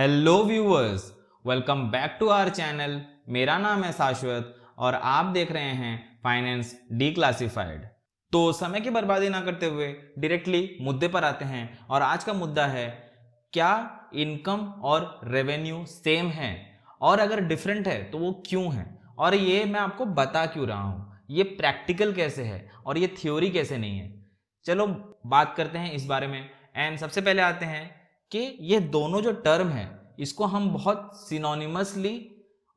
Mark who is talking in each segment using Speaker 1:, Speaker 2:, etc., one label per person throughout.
Speaker 1: Hello viewers, welcome back to our channel. मेरा नाम है शाश्वत और आप देख रहे हैं फाइनेंस डीक्लासिफाइड। तो समय की बर्बादी ना करते हुए डायरेक्टली मुद्दे पर आते हैं और आज का मुद्दा है, क्या इनकम और रेवेन्यू सेम है और अगर डिफरेंट है तो वो क्यों है, और ये मैं आपको बता क्यों रहा हूँ, ये प्रैक्टिकल कैसे है और ये थ्योरी कैसे नहीं है। चलो बात करते हैं इस बारे में। एंड सबसे पहले आते हैं कि ये दोनों जो टर्म है इसको हम बहुत सिनोनिमसली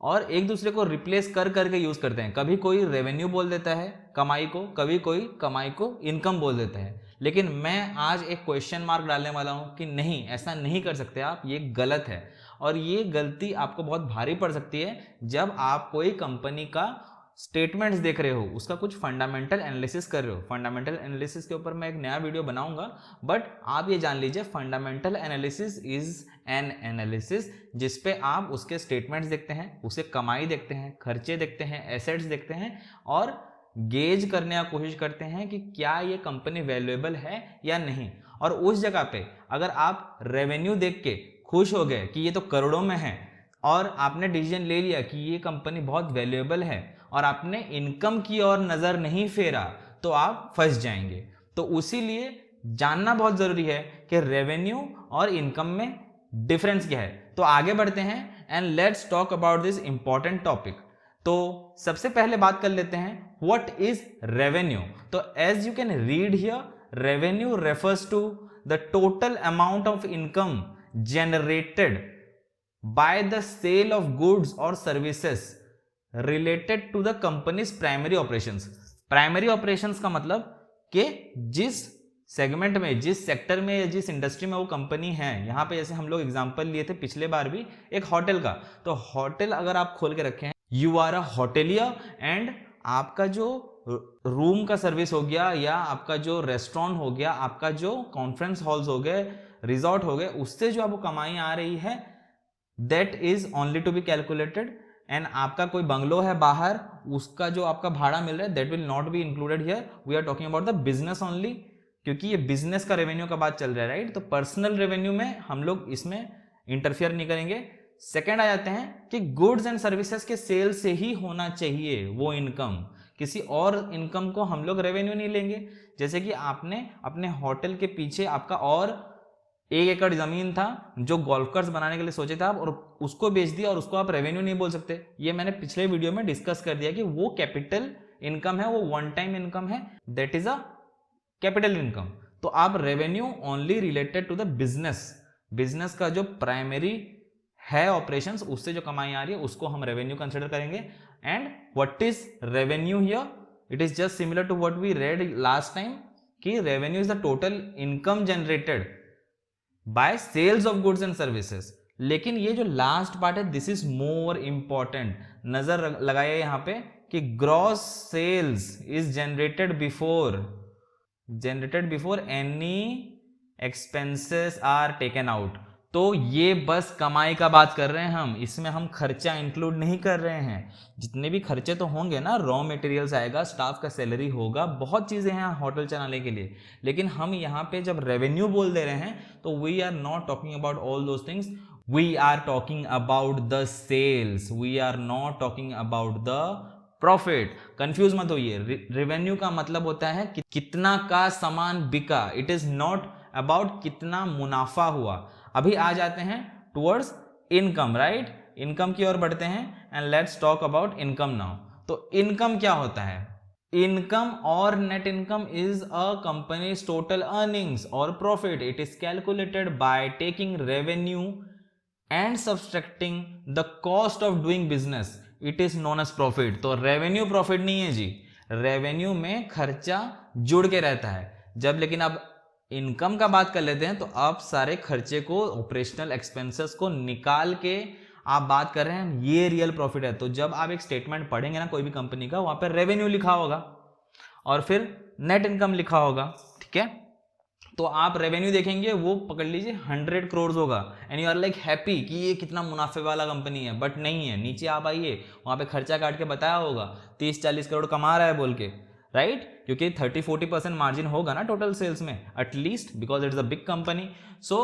Speaker 1: और एक दूसरे को रिप्लेस कर करके यूज करते हैं। कभी कोई रेवेन्यू बोल देता है कमाई को, कभी कोई कमाई को इनकम बोल देता है। लेकिन मैं आज एक क्वेश्चन मार्क डालने वाला हूं कि नहीं, ऐसा नहीं कर सकते आप, ये गलत है। और ये गलती आपको बहुत भारी पड़ सकती है जब आप कोई कंपनी का स्टेटमेंट्स देख रहे हो, उसका कुछ फंडामेंटल एनालिसिस कर रहे हो। फंडामेंटल एनालिसिस के ऊपर मैं एक नया वीडियो बनाऊंगा, बट आप ये जान लीजिए fundamental analysis is an analysis जिसपे आप उसके स्टेटमेंट्स देखते हैं, उसे कमाई देखते हैं, खर्चे देखते हैं, एसेट्स देखते हैं और गेज करने की कोशिश करते हैं कि क्या ये कंपनी वैल्यूएबल है या नहीं। और उस जगह पे अगर आप रेवेन्यू देख के खुश हो गए कि ये तो करोड़ों में है और आपने डिसीजन ले लिया कि ये कंपनी बहुत वैल्यूएबल है और आपने इनकम की ओर नजर नहीं फेरा, तो आप फंस जाएंगे। तो उसी लिए जानना बहुत जरूरी है कि रेवेन्यू और इनकम में डिफरेंस क्या है। तो आगे बढ़ते हैं and let's talk about this important topic. तो सबसे पहले बात कर लेते हैं व्हाट इज रेवेन्यू। तो as you can read here, revenue refers to the total amount of income generated by the sale of goods or services related to the company's primary operations। Primary operations का मतलब कि जिस segment में, जिस sector में या जिस industry में वो कंपनी है। यहां पे जैसे हम लोग एग्जांपल लिए थे पिछले बार भी एक होटल का, तो होटल अगर आप खोल के रखे हैं, you are a hotelier and आपका जो रूम का सर्विस हो गया या आपका जो रेस्टोरेंट हो गया, आपका जो कॉन्फ्रेंस हॉल्स हो गए, रिजॉर्ट हो गए, उससे जो आपको कमाई आ रही है that is only to be calculated. And आपका कोई बंगलो है बाहर, उसका जो आपका भाड़ा मिल रहा है that will not be included here. We are talking about the business only, क्योंकि ये बिजनेस का रेवेन्यू का बात चल रहा है, राइट। तो पर्सनल रेवेन्यू में हम लोग इसमें इंटरफियर नहीं करेंगे। सेकेंड आ जाते हैं कि गुड्स एंड सर्विसेज के सेल से ही होना चाहिए वो इनकम, किसी और इनकम को हम लोग रेवेन्यू नहीं लेंगे। जैसे कि आपने अपने होटल के पीछे आपका और 1 एकड़ जमीन था जो गोल्फ कोर्स बनाने के लिए सोचे थे आप, और उसको बेच दिया और उसको आप रेवेन्यू नहीं बोल सकते। ये मैंने पिछले वीडियो में डिस्कस कर दिया कि वो कैपिटल इनकम है, वो वन टाइम इनकम है, that is a capital income. तो आप revenue only related to the business, business का जो प्राइमरी है ऑपरेशंस, उससे जो कमाई आ रही है उसको हम रेवेन्यू कंसिडर करेंगे। And what is revenue here, it is just similar to what we read last time कि revenue is the total income generated by sales of goods and services. लेकिन ये जो लास्ट पार्ट है this is more important. नजर लगाइए यहां पे कि gross sales is generated before any expenses are taken out. तो ये बस कमाई का बात कर रहे हैं हम, इसमें हम खर्चा इंक्लूड नहीं कर रहे हैं। जितने भी खर्चे तो होंगे ना, रॉ मटेरियल्स आएगा, स्टाफ का सैलरी होगा, बहुत चीजें हैं होटल चलाने के लिए। लेकिन हम यहाँ पे जब रेवेन्यू बोल दे रहे हैं तो we are not talking about all those things, we are talking about the sales, we are not talking about the profit. Confuse मत होइए, रेवेन्यू का मतलब होता है कि कितना का सामान बिका, इट इज नॉट अबाउट कितना मुनाफा हुआ। अभी आ जाते हैं टुवर्ड्स इनकम, राइट। इनकम की ओर बढ़ते हैं and let's talk about income now. तो इनकम क्या होता है? इनकम और net income is a company's total earnings और profit. It is calculated by taking revenue and subtracting the cost of doing business, it is known as profit. तो revenue profit नहीं है जी, revenue में खर्चा जुड़ के रहता है। जब लेकिन अब इनकम का बात कर लेते हैं तो आप सारे खर्चे को, ऑपरेशनल एक्सपेंसेस को निकाल के आप बात कर रहे हैं, ये रियल प्रॉफिट है। तो जब आप एक स्टेटमेंट पढ़ेंगे ना कोई भी कंपनी का, वहां पर रेवेन्यू लिखा होगा और फिर नेट इनकम लिखा होगा, ठीक है। तो आप रेवेन्यू देखेंगे वो पकड़ लीजिए 100 करोड़ होगा and you are like happy कि ये कितना मुनाफे वाला कंपनी है, बट नहीं है। नीचे आप आइए, वहां पे खर्चा काट के बताया होगा 30-40 करोड़ कमा रहा है बोल के, राइट। क्योंकि 30-40% मार्जिन होगा ना टोटल सेल्स में at least, because it is a big company. So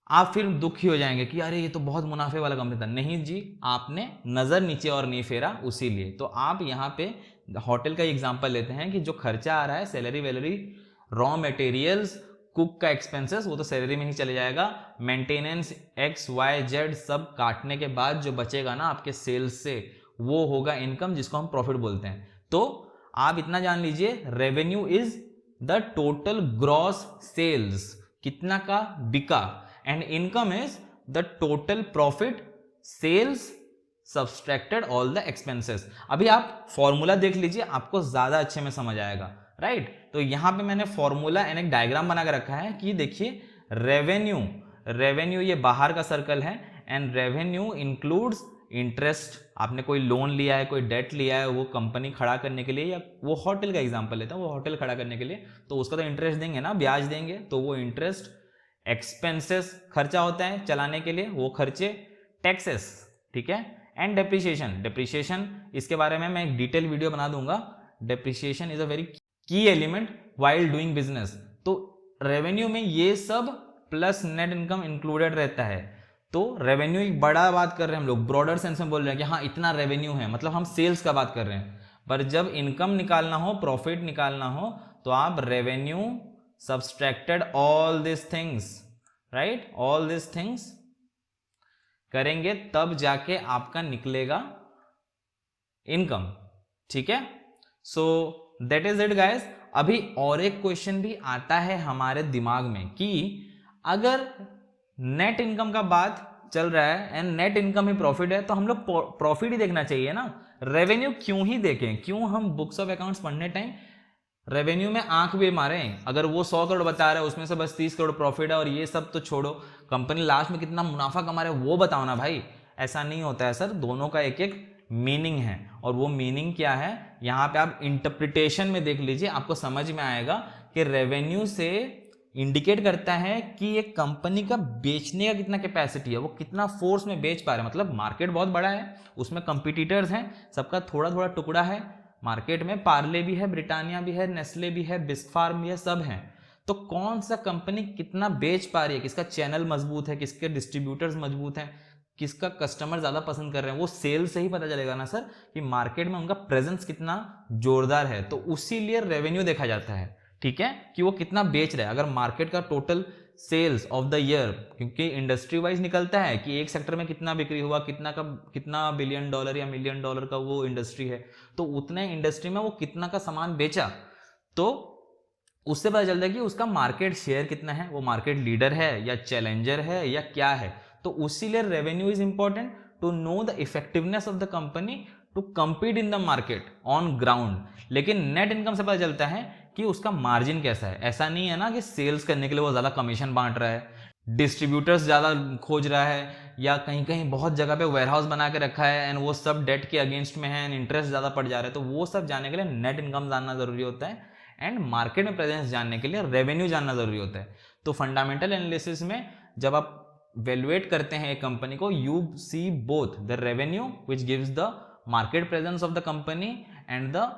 Speaker 1: आप फिर दुखी हो जाएंगे कि अरे ये तो बहुत मुनाफे वाला कंपनी था। नहीं जी, आपने नज़र नीचे और नहीं फेरा उसी लिए। तो आप यहाँ पे होटल का एग्जांपल लेते हैं कि जो खर्चा आ रहा है, सैलरी वैलरी, रॉ मटेरियल्स, कुक का एक्सपेंसेस, वो तो सैलरी में ही चले जाएगा। मेंटेनेंस एक्स वाई जेड सब काटने के बाद जो बचेगा ना आपके सेल्स से, वो होगा इनकम, जिसको हम प्रॉफिट बोलते हैं। तो आप इतना जान लीजिए, revenue is the total gross sales, कितना का बिका, and income is the total profit sales subtracted all the expenses. अभी आप फॉर्मूला देख लीजिए, आपको ज्यादा अच्छे में समझ आएगा, राइट। तो यहां पे मैंने फॉर्मूला एंड एक डायग्राम बना के रखा है कि देखिए, रेवेन्यू ये बाहर का सर्कल है, एंड रेवेन्यू इंक्लूड्स इंटरेस्ट। आपने कोई लोन लिया है, कोई डेट लिया है, वो कंपनी खड़ा करने के लिए, या वो होटल का एग्जांपल लेता हूं, वो होटल खड़ा करने के लिए, तो उसका तो इंटरेस्ट देंगे ना, ब्याज देंगे, तो वो इंटरेस्ट। एक्सपेंसेस खर्चा होता है चलाने के लिए, वो खर्चे। टैक्सेस, ठीक है, एंड डेप्रिसिएशन इसके बारे में मैं एक डिटेल वीडियो बना दूंगा। डेप्रिसिएशन इज अ वेरी की एलिमेंट वाइल डूइंग बिजनेस। तो रेवेन्यू में ये सब प्लस नेट इनकम इंक्लूडेड रहता है। तो रेवेन्यू एक बड़ा बात कर रहे हैं हम लोग, ब्रॉडर सेंस में बोल रहे हैं कि हाँ इतना रेवेन्यू है, मतलब हम सेल्स का बात कर रहे हैं। पर जब इनकम निकालना हो, प्रॉफिट निकालना हो, तो आप revenue subtracted all this things, right, all this things करेंगे, तब जाके आपका निकलेगा इनकम, ठीक है। So that is it guys. अभी और एक क्वेश्चन भी आता है हमारे दिमाग में कि अगर नेट इनकम का बात चल रहा है and net income he profit है, तो हम लोग प्रॉफिट ही देखना चाहिए ना, रेवेन्यू क्यों ही देखें? क्यों हम बुक्स ऑफ अकाउंट्स पढ़ने टाइम रेवेन्यू में आंख भी मारे? अगर वो 100 करोड़ बता रहा है, उसमें से बस 30 करोड़ प्रॉफिट है, और ये सब तो छोड़ो, कंपनी लास्ट में कितना मुनाफा कमा रहे वो बताओ ना भाई। ऐसा नहीं होता है सर, दोनों का एक एक मीनिंग है, और वो मीनिंग क्या है यहाँ पे आप इंटरप्रिटेशन में देख लीजिए, आपको समझ में आएगा कि रेवेन्यू से इंडिकेट करता है कि एक कंपनी का बेचने का कितना कैपेसिटी है, वो कितना फोर्स में बेच पा रहे हैं। मतलब मार्केट बहुत बड़ा है, उसमें कंपटीटर्स हैं, सबका थोड़ा थोड़ा टुकड़ा है मार्केट में, पार्ले भी है, ब्रिटानिया भी है, नेस्ले भी है, बिस्क फार्म भी है, सब हैं। तो कौन सा कंपनी कितना बेच पा रही है, किसका चैनल मजबूत है, किसके डिस्ट्रीब्यूटर्स मजबूत हैं, किसका कस्टमर ज्यादा पसंद कर रहे हैं, वो सेल से ही पता चलेगा ना सर कि मार्केट में उनका प्रेजेंस कितना जोरदार है। तो उसी लिए रेवेन्यू देखा जाता है, ठीक है, कि वो कितना बेच रहा है। अगर मार्केट का total sales of the year, क्योंकि इंडस्ट्री वाइज निकलता है कि एक सेक्टर में कितना बिक्री हुआ, कितना बिलियन डॉलर या मिलियन डॉलर का वो इंडस्ट्री है, तो उतने इंडस्ट्री में वो कितना का सामान बेचा, तो उससे पता चलता है कि उसका मार्केट शेयर कितना है, वो मार्केट लीडर है या चैलेंजर है या क्या है। तो उसीलिए revenue is important to know the effectiveness of the company to compete in the market on ground. लेकिन नेट इनकम से पता चलता है कि उसका मार्जिन कैसा है। ऐसा नहीं है ना कि सेल्स करने के लिए वो ज्यादा कमीशन बांट रहा है, डिस्ट्रीब्यूटर्स ज्यादा खोज रहा है, या कहीं कहीं बहुत जगह पे वेयरहाउस बना के रखा है एंड वो सब डेट के अगेंस्ट में है एंड इंटरेस्ट ज्यादा पड़ जा रहा है। तो वो सब जानने के लिए नेट इनकम जानना जरूरी होता है, एंड मार्केट में प्रेजेंस जानने के लिए रेवेन्यू जानना जरूरी होता है। तो फंडामेंटल एनालिसिस में जब आप वैल्यूएट करते हैं एक कंपनी को, you see both the revenue which gives the market presence of the company and the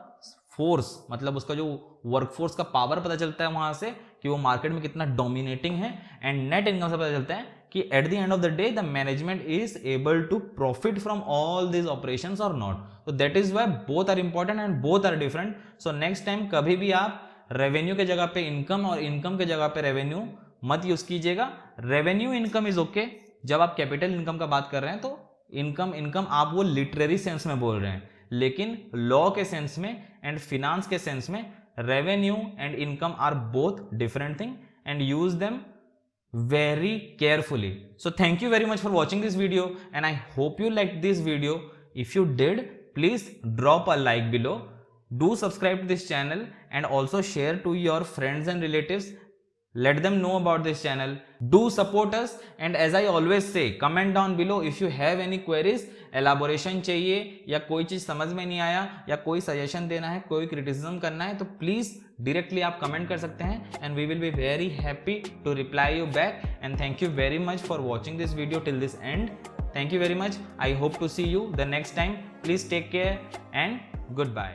Speaker 1: force, मतलब उसका जो वर्कफोर्स का पावर पता चलता है वहां से कि वो मार्केट में कितना डोमिनेटिंग है, एंड नेट इनकम से पता चलता है कि at the end of the day the management is able to profit from all this operations or not. तो that is why both are important and both are different. So next time कभी भी आप revenue के जगह पे income और income के जगह पे रेवेन्यू मत यूज कीजिएगा। रेवेन्यू इनकम इज ओके, जब आप कैपिटल इनकम का बात कर रहे हैं तो इनकम आप वो लिटरेरी सेंस में बोल रहे हैं, लेकिन लॉ के सेंस में एंड फिनांस के सेंस में revenue and income are both different thing, and use them very carefully. So thank you very much for watching this video, and I hope you liked this video. If you did, please drop a like below. Do subscribe to this channel and also share to your friends and relatives. Let them know about this channel. Do support us, and as I always say, comment down below if you have any queries. elaboration चाहिए या कोई चीज समझ में नहीं आया या कोई सजेशन देना है, कोई क्रिटिसिज्म करना है, तो प्लीज डायरेक्टली आप कमेंट कर सकते हैं, and we will be very happy to reply you back. And thank you very much for watching this video till this end. Thank you very much. I hope to see you the next time. Please take care and goodbye.